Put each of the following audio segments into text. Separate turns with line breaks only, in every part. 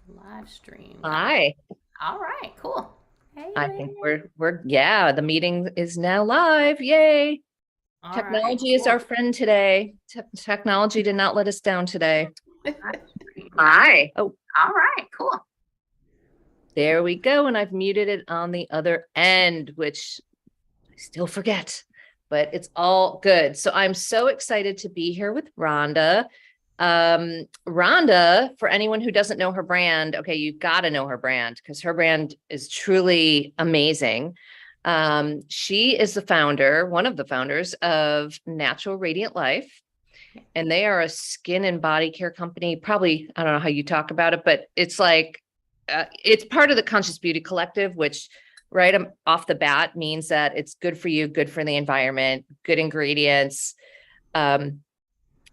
Live stream. Got it.
Hi.
All right, cool. Hey,
I think
Lynn.
we're the meeting is now live. Yay.
All right,
Technology is our
cool.
friend today. Technology did not let us down today. Hi. Oh,
All right, cool.
there we go. And I've muted it on the other end, which I still forget, but it's all good. So I'm so excited to be here with Rhonda. Rhonda, for anyone who doesn't know her brand, okay, you've got to know her brand because her brand is truly amazing. She is the founder, one of the founders of Natural Radiant Life, and they are a skin and body care company. Probably, I don't know how you talk about it, but it's like it's part of the Conscious Beauty Collective, which right off the bat means that it's good for you, good for the environment, good ingredients. Um,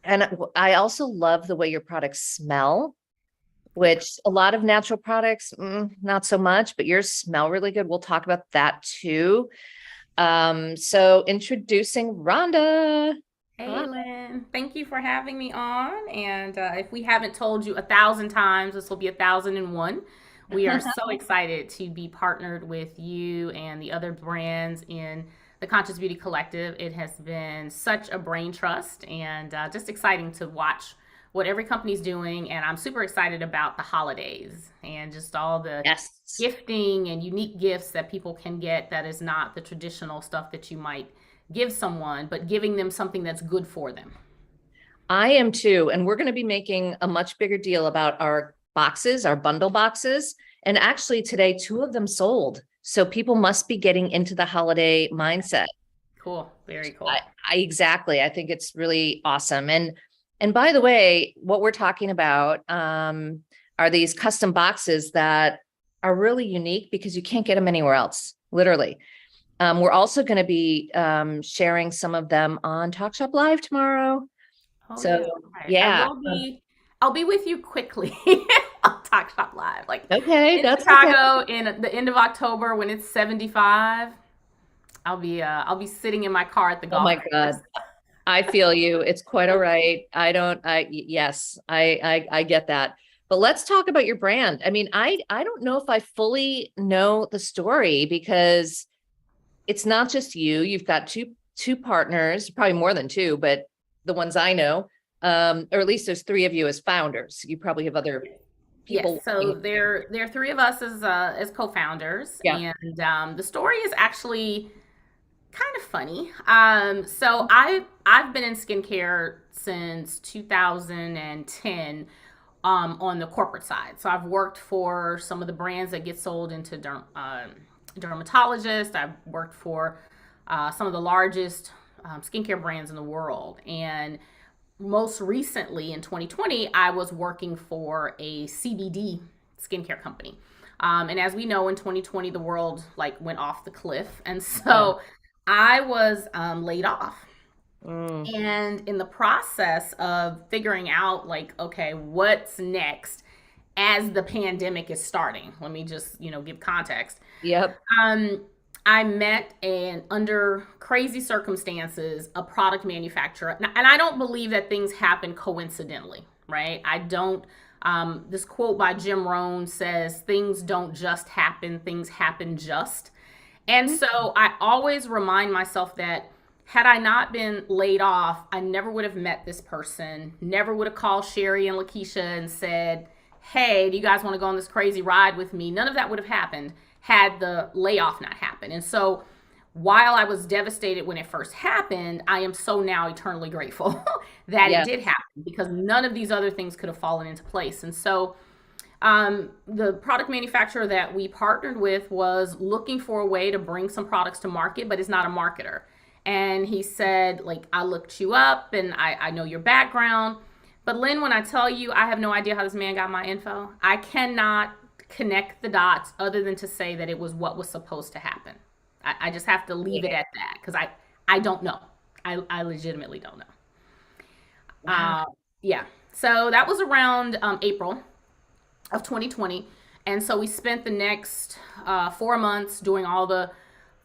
and I also love the way your products smell,
Yeah.
which a lot of natural products, not so much, but yours smell really good. We'll talk about that too. So introducing Rhonda.
Hey,
Hi.
Lynn. Thank you for having me on. And if we haven't told you 1,000 times, this will be 1,001. We are so excited to be partnered with you and the other brands in the Conscious Beauty Collective. It has been such a brain trust and just exciting to watch what every company's doing. And I'm super excited about the holidays and just all the
Yes.
gifting and unique gifts that people can get that is not the traditional stuff that you might give someone, but giving them something that's good for them.
I am too. And we're going to be making a much bigger deal about our boxes, our bundle boxes. And actually, today, two of them sold. So people must be getting into the holiday mindset.
Cool. Very
I,
cool.
I exactly. I think it's really awesome. And by the way, what we're talking about are these custom boxes that are really unique because you can't get them anywhere else, literally. We're also going to be sharing some of them on Talk Shop Live tomorrow.
Oh
So
yeah. All right. I
yeah.
will be I'll be with you quickly on Talk Shop Live. Like
Okay,
in
that's okay.
Chicago in the end of October when it's 75. I'll be sitting in my car at the
Oh
golf
my
course.
God. I feel you. It's quite all right. I don't, yes, I get that. But let's talk about your brand. I mean, I don't know if I fully know the story because it's not just you. You've got two partners, probably more than two, but the ones I know, or at least there's three of you as founders. You probably have other
Yes,
people
so
working.
there are three of us as co-founders,
Yeah.
and the story is actually kind of funny. So I've been in skincare since 2010 on the corporate side. So I've worked for some of the brands that get sold into dermatologists. I've worked for some of the largest skincare brands in the world, and most recently in 2020, I was working for a CBD skincare company. And as we know, in 2020, the world like went off the cliff, and
Yeah.
so I was laid off.
Mm,
And in the process of figuring out, like, okay, what's next as the pandemic is starting, let me just, give context.
yep.
Um, I met and under crazy circumstances a product manufacturer, and I don't believe that things happen coincidentally, right? I don't. This quote by Jim Rohn says, "Things don't just happen; things happen just." And so I always remind myself that had I not been laid off, I never would have met this person, never would have called Sherry and Lakeisha and said, hey, do you guys want to go on this crazy ride with me? None of that would have happened had the layoff not happened. And so while I was devastated when it first happened, I am so now eternally grateful that it
Yeah.
did happen because none of these other things could have fallen into place. And so the product manufacturer that we partnered with was looking for a way to bring some products to market, but is not a marketer. And he said, like, I looked you up and I know your background. But Lynn, when I tell you, I have no idea how this man got my info. I cannot connect the dots other than to say that it was what was supposed to happen. I just have to leave it
Yeah.
at that because I don't know. I legitimately don't know.
Wow.
Yeah. So that was around April of 2020. And so we spent the next 4 months doing all the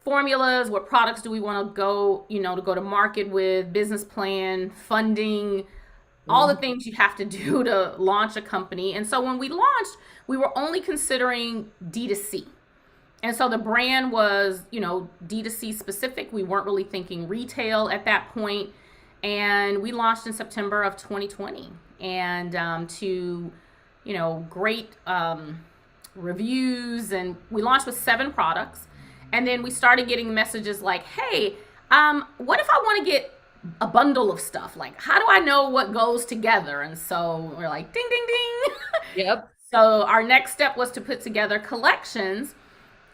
formulas. What products do we want to go, to go to market with, business plan, funding, all the
Mhm.
things you have to do to launch a company. And so when we launched, we were only considering D2C. And so the brand was, D2C specific. We weren't really thinking retail at that point. And we launched in September of 2020. And great reviews. And we launched with 7 products. And then we started getting messages like, hey, what if I want to get a bundle of stuff? Like, how do I know what goes together? And so we're like, ding, ding, ding.
Yep.
So our next step was to put together collections,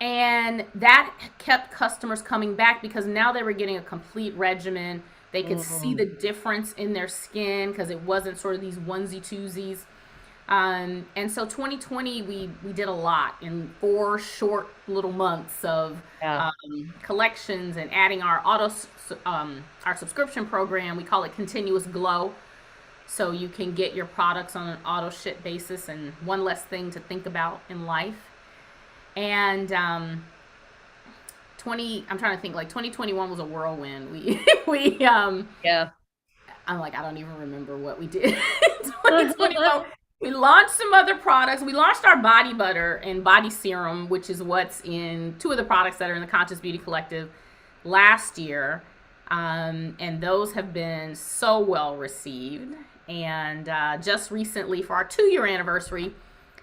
and that kept customers coming back because now they were getting a complete regimen. They could see
Mhm.
the difference in their skin because it wasn't sort of these onesie twosies. And so 2020, we did a lot in 4 short little months of
Yeah.
collections and adding our subscription program. We call it Continuous Glow, so you can get your products on an auto ship basis and one less thing to think about in life. And I'm trying to think, like 2021 was a whirlwind. We
Yeah.
I'm like, I don't even remember what we did in 2021. We launched some other products. We launched our body butter and body serum, which is what's in 2 of the products that are in the Conscious Beauty Collective last year. And those have been so well received. And just recently, for our 2-year anniversary,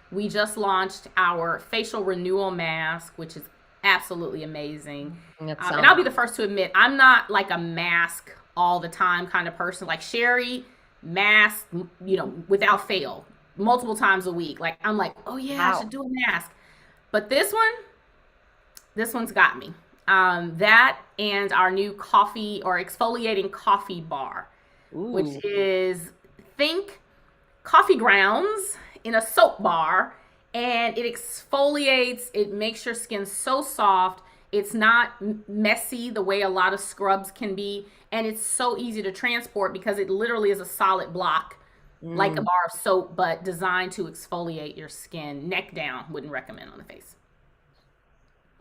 we just launched our facial renewal mask, which is absolutely amazing.
That
And
sounds.
I'll be the first to admit, I'm not like a mask all the time kind of person. Like Sherry, mask, without fail, multiple times a week. Like I'm like, oh yeah, I should
Wow.
do a mask. But this one's got me. That and our new coffee or exfoliating coffee bar, which
Ooh.
is, think coffee grounds in a soap bar, and it exfoliates. It makes your skin so soft. It's not messy the way a lot of scrubs can be, and it's so easy to transport because it literally is a solid block, like a
Mm.
bar of soap, but designed to exfoliate your skin neck down. Wouldn't recommend on the face.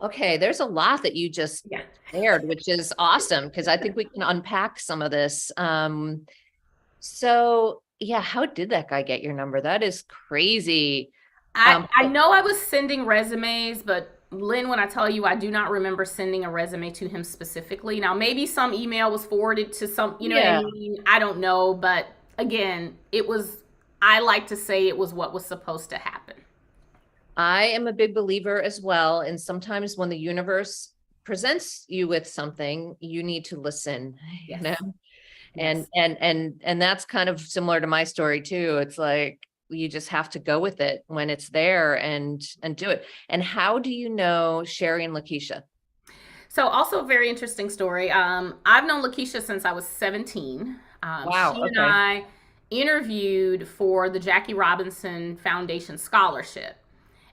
Okay, there's a lot that you just
Yeah.
shared, which is awesome because I think we can unpack some of this. So yeah, how did that guy get your number? That is crazy.
I know I was sending resumes, but Lynn, when I tell you, I do not remember sending a resume to him specifically. Now, maybe some email was forwarded to some, you know what I
Yeah,
mean? I don't know. But again, I like to say it was what was supposed to happen.
I am a big believer as well. And sometimes when the universe presents you with something, you need to listen, you
Yes.
know? And
Yes.
and that's kind of similar to my story too. It's like you just have to go with it when it's there and do it. And how do you know Sherry and Lakeisha?
So, also a very interesting story. I've known Lakeisha since I was 17.
Wow.
She and
Okay.
I interviewed for the Jackie Robinson Foundation Scholarship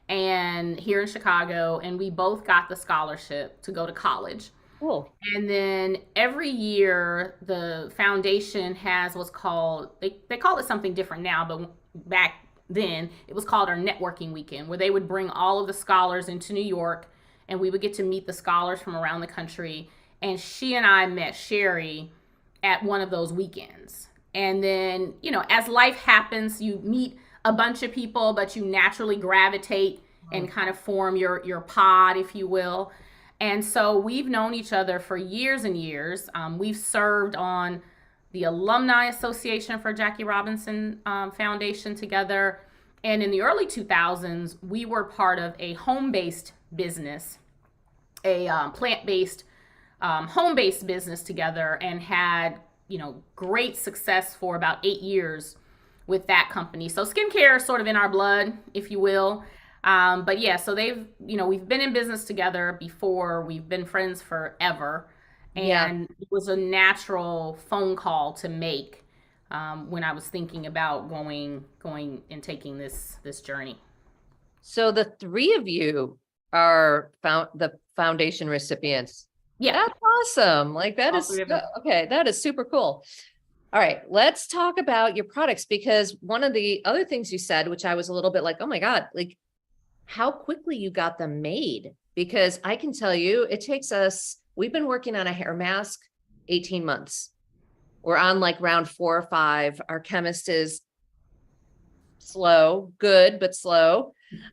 and here in Chicago, and we both got the scholarship to go to college.
Cool.
And then every year, the foundation has what's called, they call it something different now, but back then it was called our networking weekend, where they would bring all of the scholars into New York and we would get to meet the scholars from around the country. And she and I met Sherry at one of those weekends. And then, as life happens, you meet a bunch of people, but you naturally gravitate and kind of form your pod, if you will. And so we've known each other for years and years. We've served on the Alumni Association for Jackie Robinson Foundation together. And in the early 2000s, we were part of a home based business, a plant based, home based business together, and had, great success for about 8 years with that company. So skincare is sort of in our blood, if you will. But yeah, so we've been in business together before. We've been friends forever.
Yeah.
And it was a natural phone call to make when I was thinking about going and taking this journey.
So the three of you are the foundation recipients.
Yeah,
That's awesome. Like that
all
is
three of us.
okay. That is super cool. All right, let's talk about your products because one of the other things you said, which I was a little bit like, oh my God, like how quickly you got them made. Because I can tell you, we've been working on a hair mask 18 months. We're on like round 4 or 5. Our chemist is slow, good, but slow.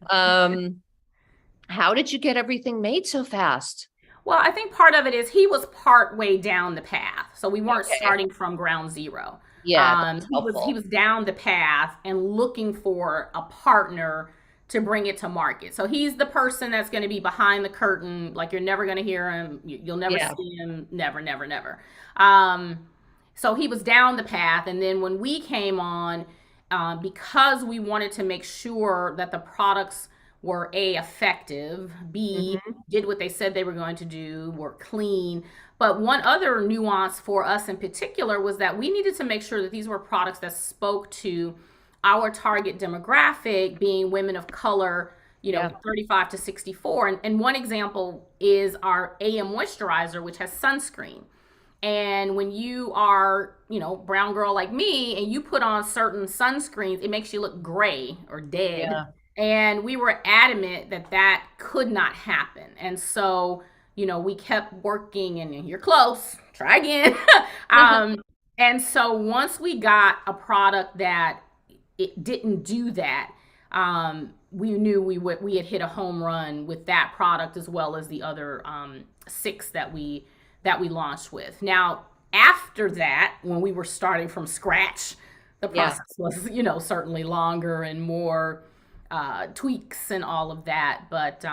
How did you get everything made so fast?
Well, I think part of it is he was part way down the path, so we weren't
Okay.
starting from ground zero.
Yeah, that's
He
helpful.
was down the path and looking for a partner to bring it to market. So he's the person that's going to be behind the curtain, like you're never going to hear him, you'll never
Yeah.
see him, never, never, never. Um, so he was down the path, and then when we came on, because we wanted to make sure that the products were A, effective, B,
Mhm.
did what they said they were going to do, were clean. But one other nuance for us in particular was that we needed to make sure that these were products that spoke to our target demographic, being women of color,
Yeah.
35 to 64. And one example is our AM moisturizer, which has sunscreen. And when you are, brown girl like me, and you put on certain sunscreens, it makes you look gray or dead.
Yeah.
And we were adamant that that could not happen. And so, we kept working, and you're close, try again. And so once we got a product that it didn't do that, we knew we had hit a home run with that product as well as the other 6 that we launched with. Now, after that, when we were starting from scratch, the
Yeah.
process was, certainly longer and more tweaks and all of that. But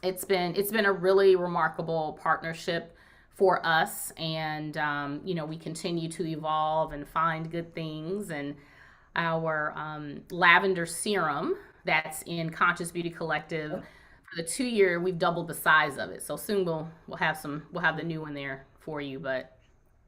it's been a really remarkable partnership for us, and we continue to evolve and find good things. And our lavender serum that's in Conscious Beauty Collective, for the 2 year, we've doubled the size of it. So soon we'll have the new one there for you. But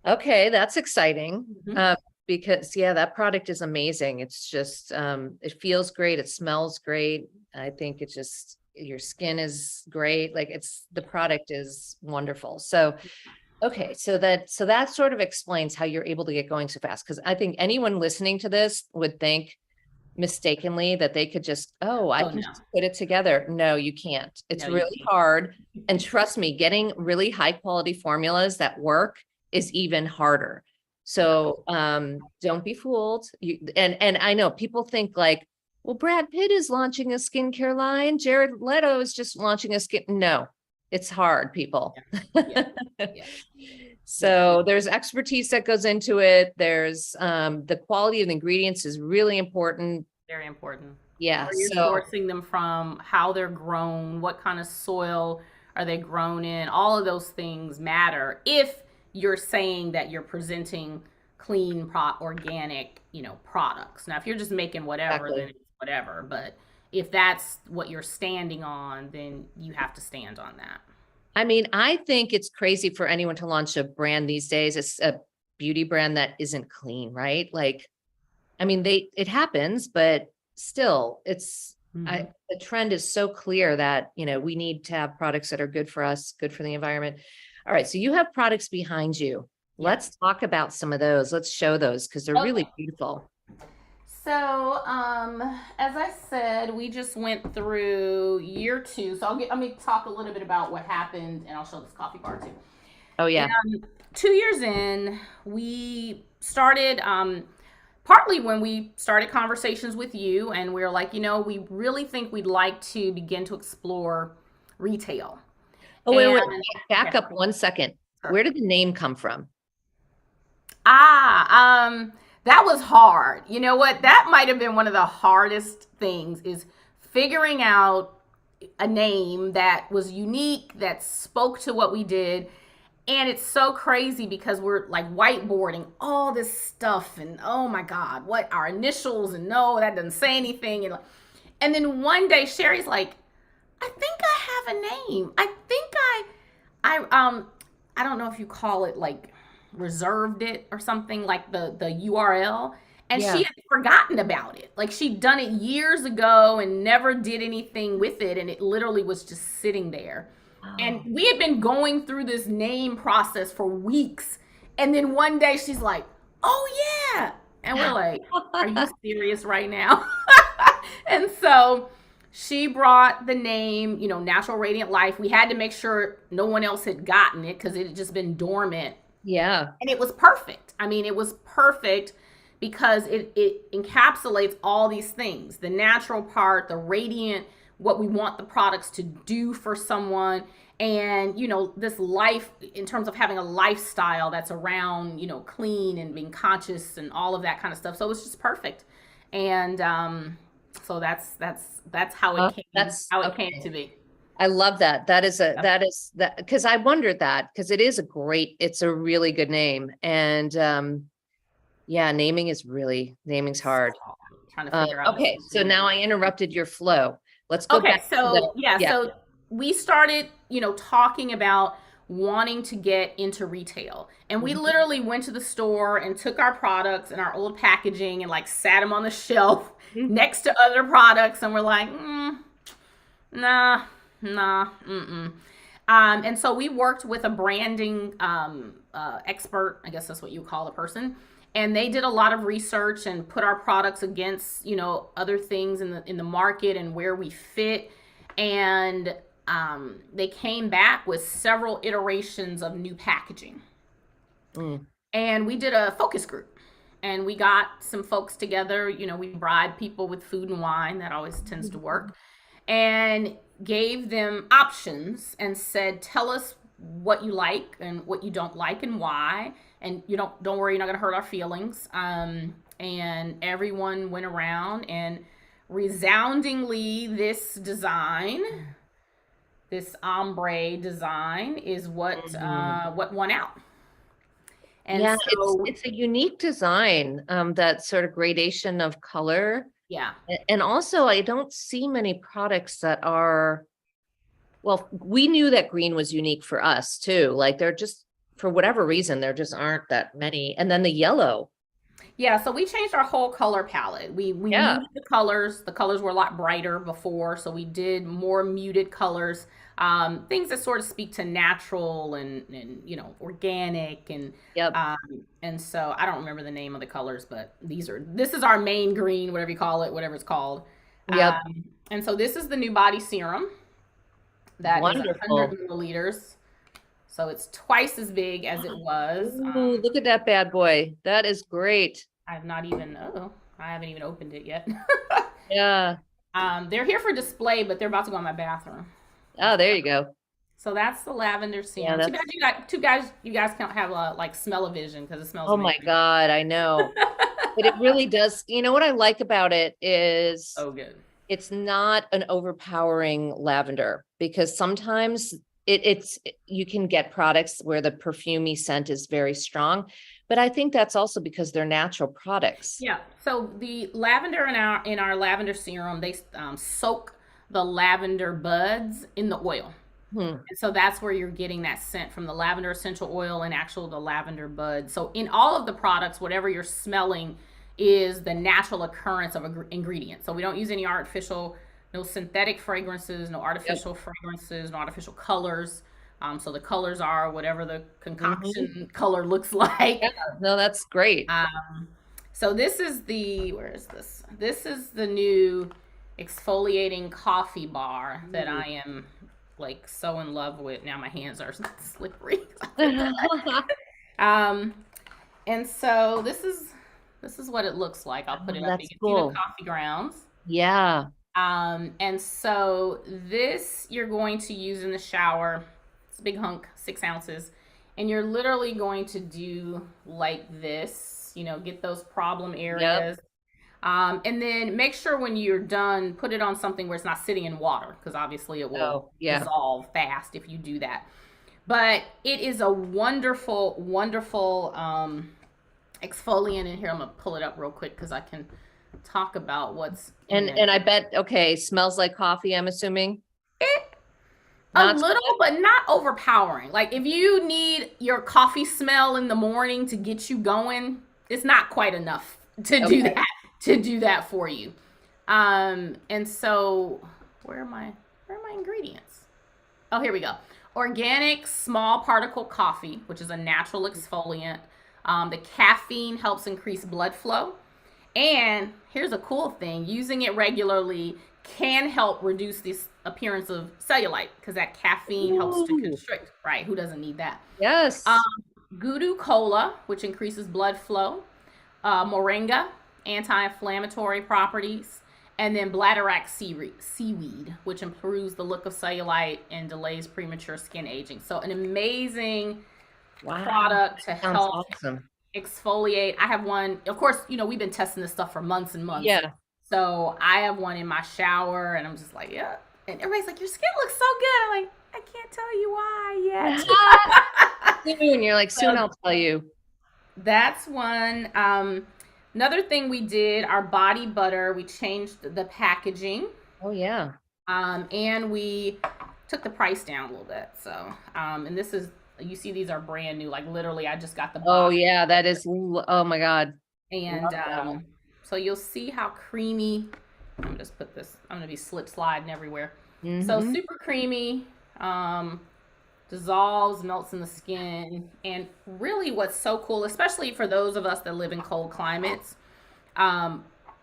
Okay, that's exciting.
mhm.
Because yeah, that product is amazing. It's just it feels great, it smells great. I think it just your skin is great. Like the product is wonderful. So okay, so that sort of explains how you're able to get going so fast. Because I think anyone listening to this would think mistakenly that they could just, oh, I
Oh
can
no,
just put it together. No, you can't. It's
no, you
really
can't.
hard. And trust me, getting really high quality formulas that work is even harder.
Yeah,
So don't be fooled. And I know people think like, well, Brad Pitt is launching a skincare line. Jared Leto is just launching a skin. No, it's hard, people.
yeah, yeah, yeah.
So there's expertise that goes into it. There's the quality of the ingredients is really important.
Very important.
Yeah.
Where you're
So
sourcing them from, how they're grown, what kind of soil are they grown in. All of those things matter if you're saying that you're presenting clean, organic, products. Now, if you're just making whatever, then
exactly.
it's whatever. But if that's what you're standing on, then you have to stand on that.
I mean, I think it's crazy for anyone to launch a brand these days. It's a beauty brand that isn't clean, right? Like, I mean, it happens, but still,
Hmm.
the trend is so clear that, we need to have products that are good for us, good for the environment. All right. So you have products behind you.
Yeah.
Let's talk about some of those. Let's show those because they're
Okay.
really beautiful.
So, as I said, we just went through year 2. So let me talk a little bit about what happened, and I'll show this coffee bar too.
Oh, yeah.
2 years in, we started, partly when we started conversations with you, and we were like, we really think we'd like to begin to explore retail.
Oh, wait, wait,
And
wait. Back
okay,
up 1 second.
sure.
Where did the name come from?
That was hard. You know what? That might have been one of the hardest things, is figuring out a name that was unique, that spoke to what we did. And it's so crazy because we're like whiteboarding all this stuff, and oh my God, what our initials, and no, that doesn't say anything. And then one day Sherry's like, I think I have a name. I don't know if you call it like reserved it or something, like the URL. And she
Yeah.
had forgotten about it. Like she'd done it years ago and never did anything with it, and it literally was just sitting there. And
Oh,
we had been going through this name process for weeks. And then one day she's like, "Oh yeah." And we're like, "Are you serious right now?" And so she brought the name, Natural Radiant Life. We had to make sure no one else had gotten it because it had just been dormant,
yeah.
and it was perfect. I mean, it was perfect because it encapsulates all these things, the natural part, the radiant, what we want the products to do for someone, and this life in terms of having a lifestyle that's around clean and being conscious and all of that kind of stuff. So it's just perfect. And so that's how it came
Okay.
to be.
I love that. That is
Yep.
that because I wondered that because it's a really good name. And yeah, naming's hard.
Trying to figure out
Okay, so
what.
now I interrupted your flow. Let's go
Okay,
back to
so yeah,
yeah.
so we started, talking about wanting to get into retail. And we
Mhm.
literally went to the store and took our products and our old packaging and like sat them on the shelf next to other products, and we're like, nah, nah, mm-mm. And so we worked with a branding expert, I guess that's what you call a person, and they did a lot of research and put our products against other things in the market and where we fit, and they came back with several iterations of new packaging,
Mm.
and we did a focus group. And we got some folks together, we bribe people with food and wine. That always tends to work. And gave them options and said, tell us what you like and what you don't like and why. And don't worry, you're not going to hurt our feelings. And everyone went around, and resoundingly, this ombre design, is
Mhm.
what won out. And
Yeah,
so,
it's a unique design, that sort of gradation of color.
yeah.
And also I don't see many products that are, well, we knew that green was unique for us too. Like they're just, for whatever reason, there just aren't that many. And then the yellow.
Yeah, so we changed our whole color palette. We
Yeah.
muted the colors. The colors were a lot brighter before, so we did more muted colors. Things that sort of speak to natural and organic,
Yep.
and so I don't remember the name of the colors, but this is our main green, whatever you call it, whatever it's called.
Yep.
And so this is the new body serum that is 100
Wonderful.
milliliters. So it's twice as big as it was.
Ooh, look at that bad boy. That is great.
I haven't even opened it yet.
Yeah.
They're here for display, but they're about to go in my bathroom.
Oh, there you go.
So that's the lavender
Yeah,
serum. Too bad
that's,
you guys can't have like smell-o-vision because it smells
oh my
amazing.
God, I know. But it really does. You know what I like about it is
So good.
it's not an overpowering lavender because sometimes you can get products where the perfumey scent is very strong, but I think that's also because they're natural products.
Yeah. So the lavender in our lavender serum, they soak the lavender buds in the oil.
Hmm.
And so that's where you're getting that scent from the lavender essential oil and the lavender bud. So in all of the products, whatever you're smelling is the natural occurrence of an ingredient. So we don't use any artificial, no synthetic fragrances, no
Yep.
artificial fragrances, no artificial colors. So the colors are whatever the
Mhm.
concoction color looks like.
Yeah, no, that's great.
Um, so where is this? This is the new exfoliating coffee bar that
Ooh.
I am like so in love with. Now my hands are slippery. um, and so this is what it looks like. I'll put it
Oh,
up. You
that's
can see the
cool.
coffee grounds.
Yeah.
And so this you're going to use in the shower. It's a big hunk, 6 ounces. And you're literally going to do like this, get those problem
Yep.
areas. And then make sure when you're done, put it on something where it's not sitting in water, because obviously it will
Oh, yeah.
dissolve fast if you do that. But it is a wonderful, wonderful exfoliant in here. I'm going to pull it up real quick because I can talk about what's in it.
And I bet, okay, smells like coffee, I'm assuming.
A
Not so
little, but not overpowering. Like if you need your coffee smell in the morning to get you going, it's not quite enough to
much.
do
Okay.
that for you. And so where are my ingredients? Oh, here we go. Organic small particle coffee, which is a natural exfoliant. The caffeine helps increase blood flow. And here's a cool thing, using it regularly can help reduce this appearance of cellulite because that caffeine helps to
Ooh,
constrict, right? Who doesn't need that? Um,
yes.
Gudu Cola, which increases blood flow. Moringa, anti-inflammatory properties. And then bladderwrack seaweed, which improves the look of cellulite and delays premature skin aging. So an amazing
Wow.
product to
Sounds
help
awesome.
exfoliate. I have one, of course, we've been testing this stuff for months and months.
Yeah.
So I have one in my shower and I'm just like, yeah. And everybody's like, your skin looks so good. I'm like, I can't tell you why yet.
Soon, you're like, soon I'll tell you.
That's one. Another thing we did, our body butter, we changed the packaging.
Oh yeah.
And we took the price down a little bit. So, and this is, you see, these are brand new. Like literally, I just got the box.
Oh yeah, that is. Oh my God.
And so you'll see how creamy. I'm gonna just put this. I'm gonna be slip sliding everywhere. So super creamy. Dissolves, melts in the skin, and really, what's so cool, especially for those of us that live in cold climates,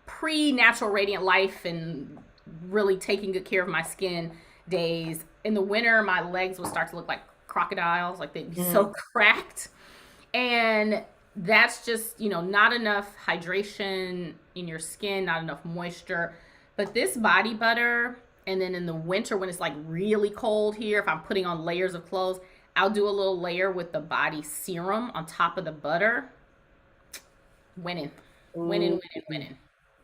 pre-natural radiant life and really taking good care of my skin days. In the winter, my legs would start to look like crocodiles, like they'd be so cracked, and that's just not enough hydration in your skin, not enough moisture. But this body butter, and then in the winter when it's like really cold here, if I'm putting on layers of clothes, I'll do a little layer with the body serum on top of the butter. Winning.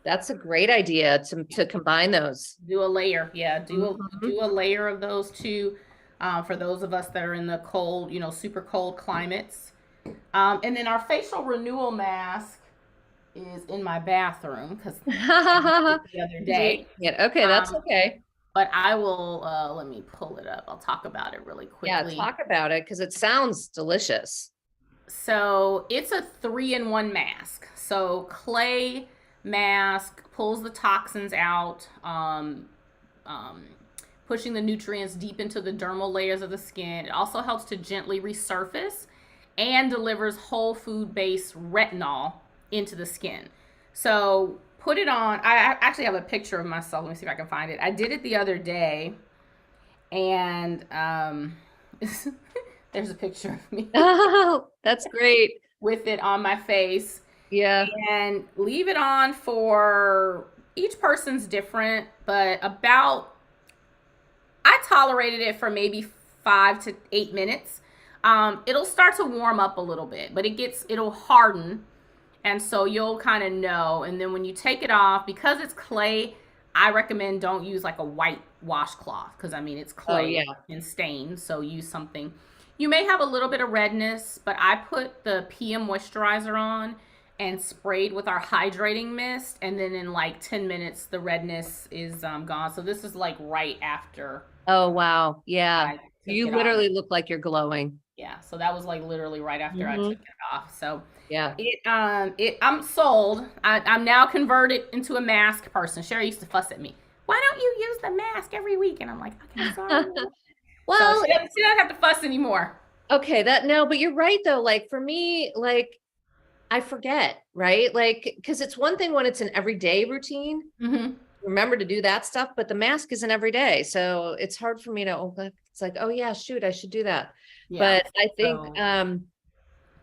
That's a great idea to combine those.
Do a layer, yeah. Do a layer of those two, for those of us that are in the cold, super cold climates. And then our facial renewal mask is in my bathroom because the other day.
Yeah, okay, that's okay.
But I will let me pull it up. I'll talk about it really quickly.
Yeah, talk about it because it sounds delicious.
So it's a 3-in-1 mask. So clay mask pulls the toxins out, pushing the nutrients deep into the dermal layers of the skin. It also helps to gently resurface and delivers whole food based retinol into the skin. So put it on. I actually have a picture of myself. Let me see if I can find it. I did it the other day, and there's a picture of me.
Oh, that's great.
With it on my face.
Yeah.
And leave it on for, each person's different, but about, I tolerated it for maybe 5 to 8 minutes. It'll start to warm up a little bit, but it'll harden. And so you'll kind of know. And then when you take it off, because it's clay, I recommend don't use like a white washcloth because it's clay and stained. So use something. You may have a little bit of redness, but I put the PM moisturizer on and sprayed with our hydrating mist. And then in like 10 minutes, the redness is gone. So this is like right after.
Oh, wow. Yeah. You literally look like you're glowing.
Yeah. So that was like literally right after I took it off. So
yeah,
I'm sold. I'm now converted into a mask person. Sherry used to fuss at me. Why don't you use the mask every week? And I'm like, okay, sorry. Well, so she doesn't have to fuss anymore.
Okay, but you're right though. Like for me, like I forget, right? Like, cause it's one thing when it's an everyday routine, remember to do that stuff, but the mask isn't every day. So it's hard for me to, it's like, oh yeah, shoot, I should do that. Yeah, but I think,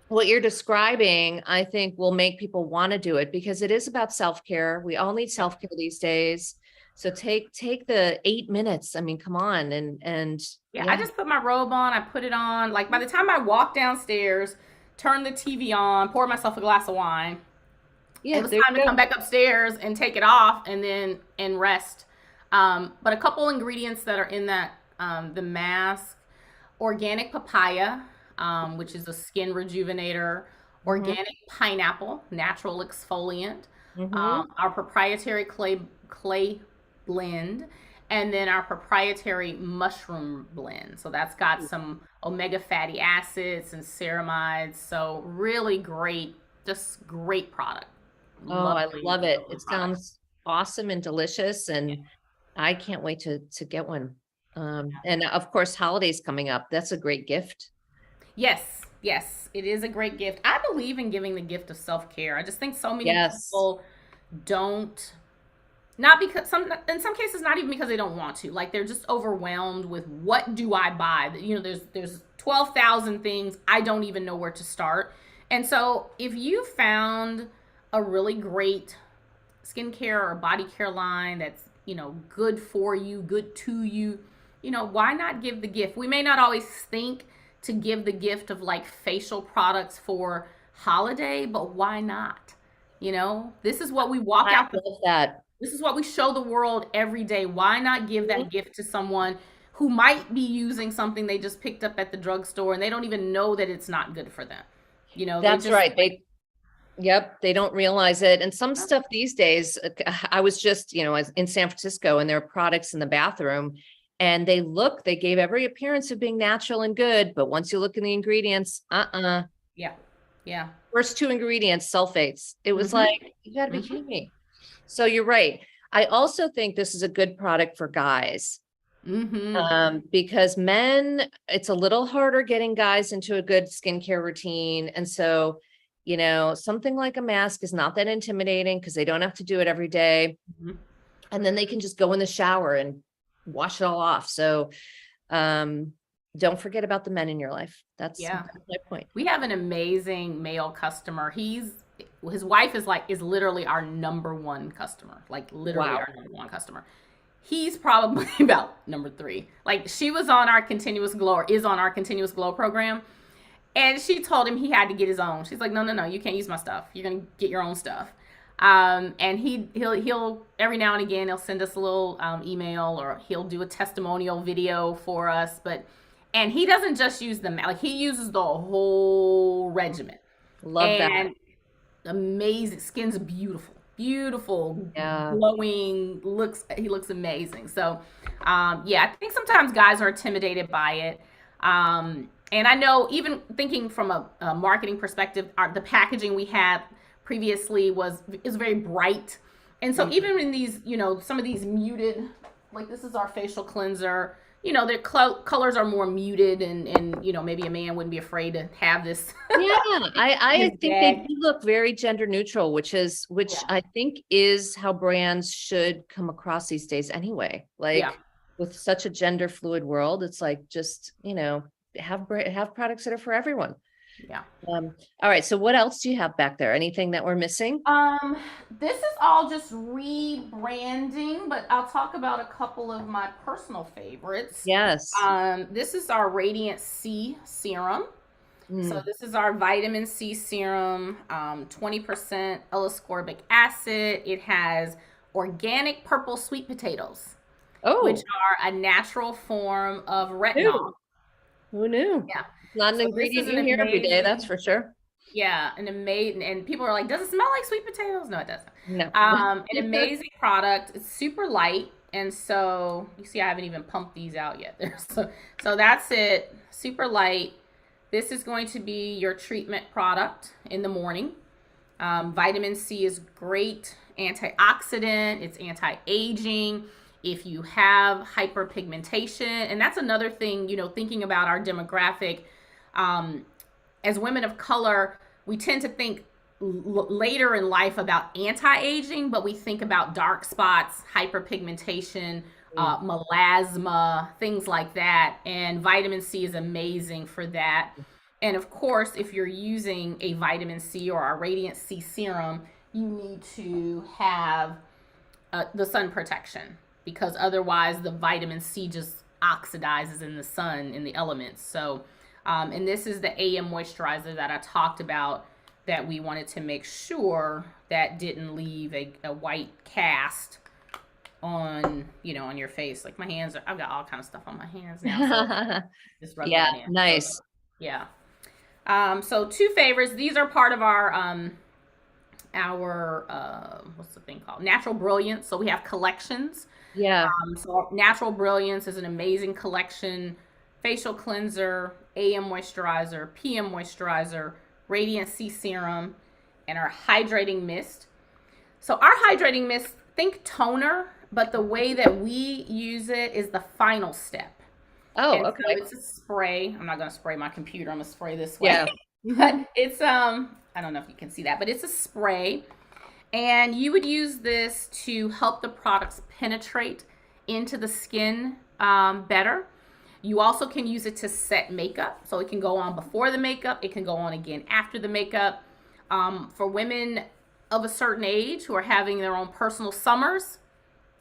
what you're describing, I think will make people want to do it because it is about self-care. We all need self-care these days. So take the 8 minutes. I mean, come on. And
I just put my robe on. I put it on. Like by the time I walk downstairs, turn the TV on, pour myself a glass of wine. Yeah, it was time to come back upstairs and take it off and rest. But a couple ingredients that are in that, the mask, organic papaya, which is a skin rejuvenator, organic pineapple, natural exfoliant, our proprietary clay blend, and then our proprietary mushroom blend. So that's got some omega fatty acids and ceramides. So really great, just great product.
I love it. It sounds awesome and delicious, and I can't wait to get one. And of course, holidays coming up. That's a great gift.
Yes, it is a great gift. I believe in giving the gift of self-care. I just think so many people don't, not because in some cases, not even because they don't want to, like they're just overwhelmed with what do I buy? There's 12,000 things. I don't even know where to start. And so if you found a really great skincare or body care line that's, good for you, good to you, why not give the gift? We may not always think to give the gift of like facial products for holiday, but why not? This is what we walk
I
out the
love that.
this is what we show the world every day. Why not give
Mhm.
that gift to someone who might be using something they just picked up at the drugstore and they don't even know that it's not good for them? They
That's
just
right. Yep, they don't realize it. And some stuff these days, I was just, I was in San Francisco and there are products in the bathroom and they gave every appearance of being natural and good. But once you look in the ingredients,
yeah. Yeah.
first two ingredients, sulfates. It was
Mhm.
like, you gotta be
Mhm.
kidding me. So you're right. I also think this is a good product for guys.
Mhm.
Because men, it's a little harder getting guys into a good skincare routine. And so, something like a mask is not that intimidating because they don't have to do it every day.
Mhm.
And then they can just go in the shower and wash it all off. So, um, don't forget about the men in your life.
Yeah.
That's my point.
We have an amazing male customer. His wife is literally our number one customer. Like literally
Wow.
our number one customer. He's probably about number three. Like she was on our continuous glow or is on our continuous glow program. And she told him he had to get his own. She's like, no, no, no, you can't use my stuff. You're gonna get your own stuff. And he'll every now and again he'll send us a little email or he'll do a testimonial video for us. And he doesn't just use like he uses the whole regimen.
Love that.
And amazing, skin's beautiful, beautiful,
Yeah.
glowing. He looks amazing. So, yeah, I think sometimes guys are intimidated by it. And I know even thinking from a marketing perspective, the packaging we had previously is very bright, and so
Mhm.
even in these, some of these muted, like this is our facial cleanser. Their colors are more muted, and maybe a man wouldn't be afraid to have this.
Yeah, I
His
think they
bag.
do look very gender neutral, which
Yeah,
I think is how brands should come across these days anyway.
yeah,
Like with such a gender fluid world, it's like just, have products that are for everyone.
yeah.
All right, so what else do you have back there? Anything that we're missing?
Um, this is all just rebranding, but I'll talk about a couple of my personal favorites.
Yes.
This is our Radiant C serum. So
Mm.
this is our vitamin C serum, 20% L-ascorbic acid. It has organic purple sweet potatoes, which
Oh,
are a natural form of retinol.
who who knew?
Yeah.
It's not an
So this is
ingredient
an
you hear every day, that's
amazing,
for sure.
yeah, an amazing, and people are like, does it smell like sweet potatoes? No, it doesn't.
No.
An amazing product. It's super light, and so you see, I haven't even pumped these out yet. So that's it. Super light. This is going to be your treatment product in the morning. Vitamin C is great antioxidant. It's anti-aging. If you have hyperpigmentation, and that's another thing, thinking about our demographic. Um, as women of color, we tend to think later in life about anti-aging, but we think about dark spots, hyperpigmentation,
Mm.
melasma, things like that. And vitamin C is amazing for that. And of course, if you're using a vitamin C or a Radiant C serum, you need to have the sun protection because otherwise the vitamin C just oxidizes in the sun in the elements. So, and this is the AM moisturizer that I talked about that we wanted to make sure that didn't leave a white cast on your face. Like my hands I've got all kind of stuff on my hands now, so just rub
Yeah,
that in. So,
nice.
yeah. So two favorites. These are part of our what's the thing called? Natural Brilliance. So we have collections.
Yeah.
So Natural Brilliance is an amazing collection. Facial cleanser, AM moisturizer, PM moisturizer, Radiant C serum, and our hydrating mist. So our hydrating mist, think toner, but the way that we use it is the final step.
Oh,
And so
okay.
it's a spray. I'm not going to spray my computer. I'm going to spray this way.
Yeah.
But it's I don't know if you can see that, but it's a spray. And you would use this to help the products penetrate into the skin better. You also can use it to set makeup. So it can go on before the makeup. It can go on again after the makeup. For women of a certain age who are having their own personal summers,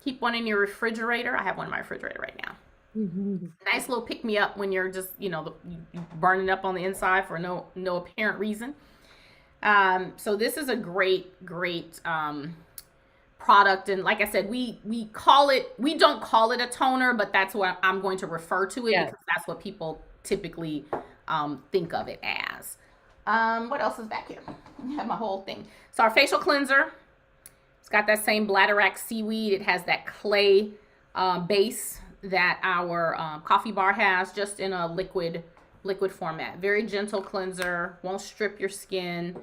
keep one in your refrigerator. I have one in my refrigerator right now.
Mhm.
Nice little pick me up when you're just, you burning up on the inside for no apparent reason. So this is a great product, and like I said, we don't call it a toner, but that's what I'm going to refer to it
Yeah.
because that's what people typically think of it as. What else is back here? I have my whole thing. So our facial cleanser, it's got that same bladderwrack seaweed. It has that clay base that our coffee bar has, just in a liquid format. Very gentle cleanser, won't strip your skin.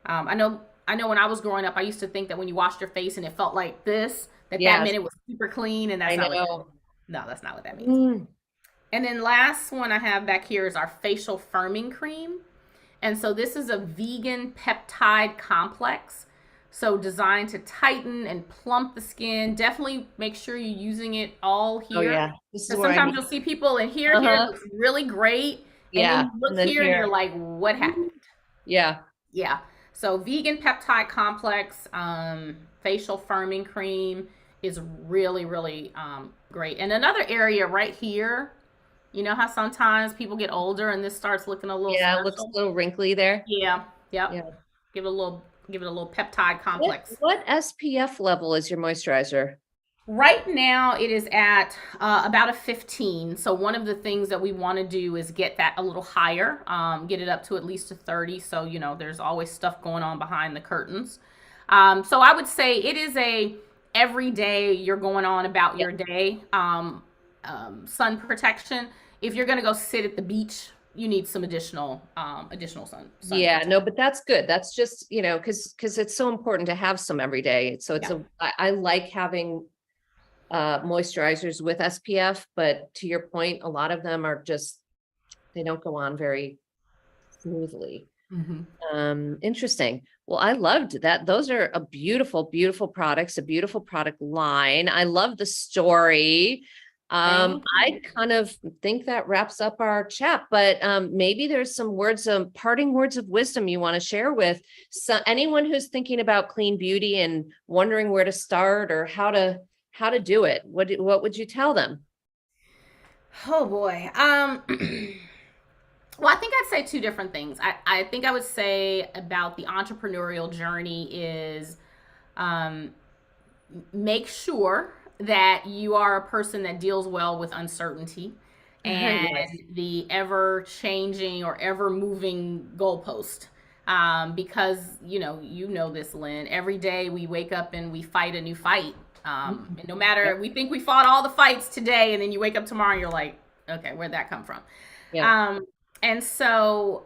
I know when I was growing up, I used to think that when you washed your face and it felt like this, that
Yes,
meant it was super clean, and
I
that's not what that means.
know.
No, that's not what that means.
Mm.
And then last one I have back here is our facial firming cream. And so this is a vegan peptide complex. So designed to tighten and plump the skin. Definitely make sure you're using it all
Oh
here.
yeah, this is
Because
where I
sometimes
need.
you'll see people and here it
Uh-huh.
looks really great. And then
Yeah,
you
and
look
then
here and you're
here.
like, what happened?
Yeah.
Yeah. So vegan peptide complex, facial firming cream is really great. And another area right here, you know how sometimes people get older and this starts looking a little
Yeah, it looks
special?
a little wrinkly there.
Yeah. Yep.
Yeah.
Give it a little peptide
What
complex.
what SPF level is your moisturizer?
Right now, it is at about a 15. So one of the things that we want to do is get that a little higher, get it up to at least a 30. So there's always stuff going on behind the curtains. So I would say it is a every day you're going on about
Yeah.
your day sun protection. If you're going to go sit at the beach, you need some additional sun
Yeah,
protection.
no, but that's good. That's just, because it's so important to have some every day. So
Yeah.
I like having moisturizers with SPF, but to your point, a lot of them are just, they don't go on very smoothly.
Hmm.
Interesting. Well, I loved that. Those are a beautiful products, a beautiful product line. I love the story.
Thank
I
you.
kind of think that wraps up our chat, but maybe there's some parting words of wisdom you want to share with anyone who's thinking about clean beauty and wondering where to start or how to do it. What would you tell them?
Oh boy. Well, I think I'd say two different things. I think I would say about the entrepreneurial journey is um, make sure that you are a person that deals well with uncertainty and
Yes.
the ever changing or ever moving goalpost. Because you know this, Lynn. Every day we wake up and we fight a new fight. And no matter,
Yep.
we think we fought all the fights today, and then you wake up tomorrow and you're like, okay, where'd that come from?
Yep.
Um, and so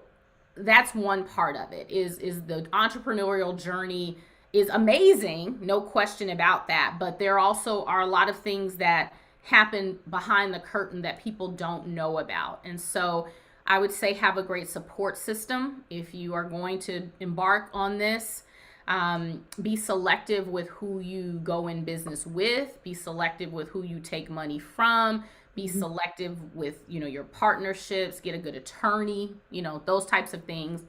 that's one part of it is the entrepreneurial journey is amazing, no question about that, but there also are a lot of things that happen behind the curtain that people don't know about. And so I would say have a great support system if you are going to embark on this. Be selective with who you go in business with, be selective with who you take money from, be
Mhm.
selective with your partnerships, get a good attorney, those types of things.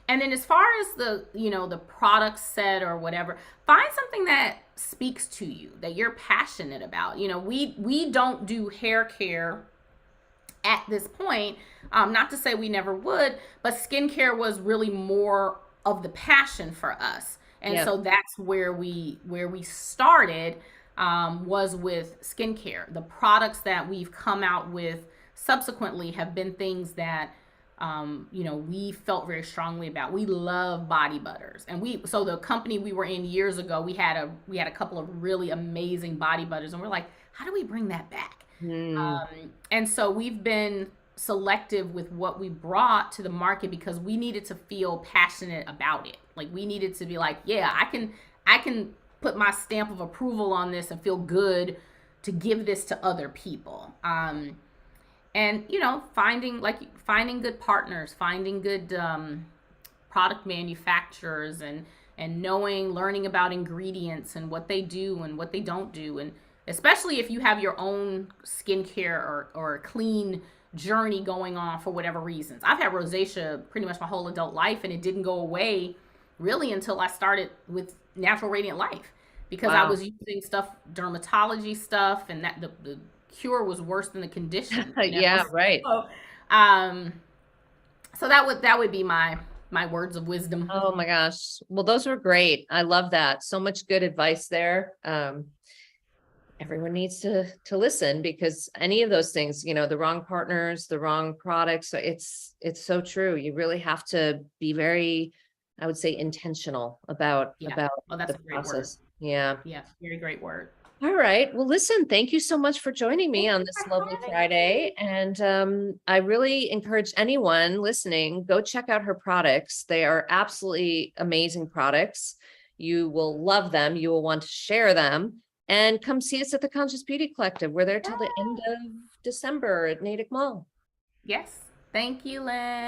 And then as far as the product set or whatever, find something that speaks to you, that you're passionate about. We don't do hair care at this point. Not to say we never would, but skincare was really more of the passion for us. And
Yeah.
so that's where we started, was with skincare. The products that we've come out with subsequently have been things that we felt very strongly about. We love body butters, and so the company we were in years ago, we had a couple of really amazing body butters, and we're like, how do we bring that back?
Hmm.
And so we've been selective with what we brought to the market because we needed to feel passionate about it. Like we needed to be like, yeah, I can put my stamp of approval on this and feel good to give this to other people. And finding good partners, finding good product manufacturers, and learning about ingredients and what they do and what they don't do, and especially if you have your own skincare or clean journey going on for whatever reasons. I've had rosacea pretty much my whole adult life, and it didn't go away really until I started with Natural Radiant Life, because I
Wow.
was using stuff, dermatology stuff, and that the cure was worse than the condition, you know.
Yeah, right.
So, um, so that would be my words of wisdom.
Oh my gosh. Well, those were great. I love that. So much good advice there. Everyone needs to listen, because any of those things, the wrong partners, the wrong products, so it's so true. You really have to be very, I would say, intentional about
Yeah. Oh,
the
that's a great word.
process. Yeah.
Yeah, very great word.
All right. Well, listen, thank you so much for joining me
Thank
on
you
this
for
lovely
having
Friday.
me.
And I really encourage anyone listening, go check out her products. They are absolutely amazing products. You will love them. You will want to share them. And come see us at the Conscious Beauty Collective. We're there till the end of December at Natick Mall.
Yes. Thank you, Lynn.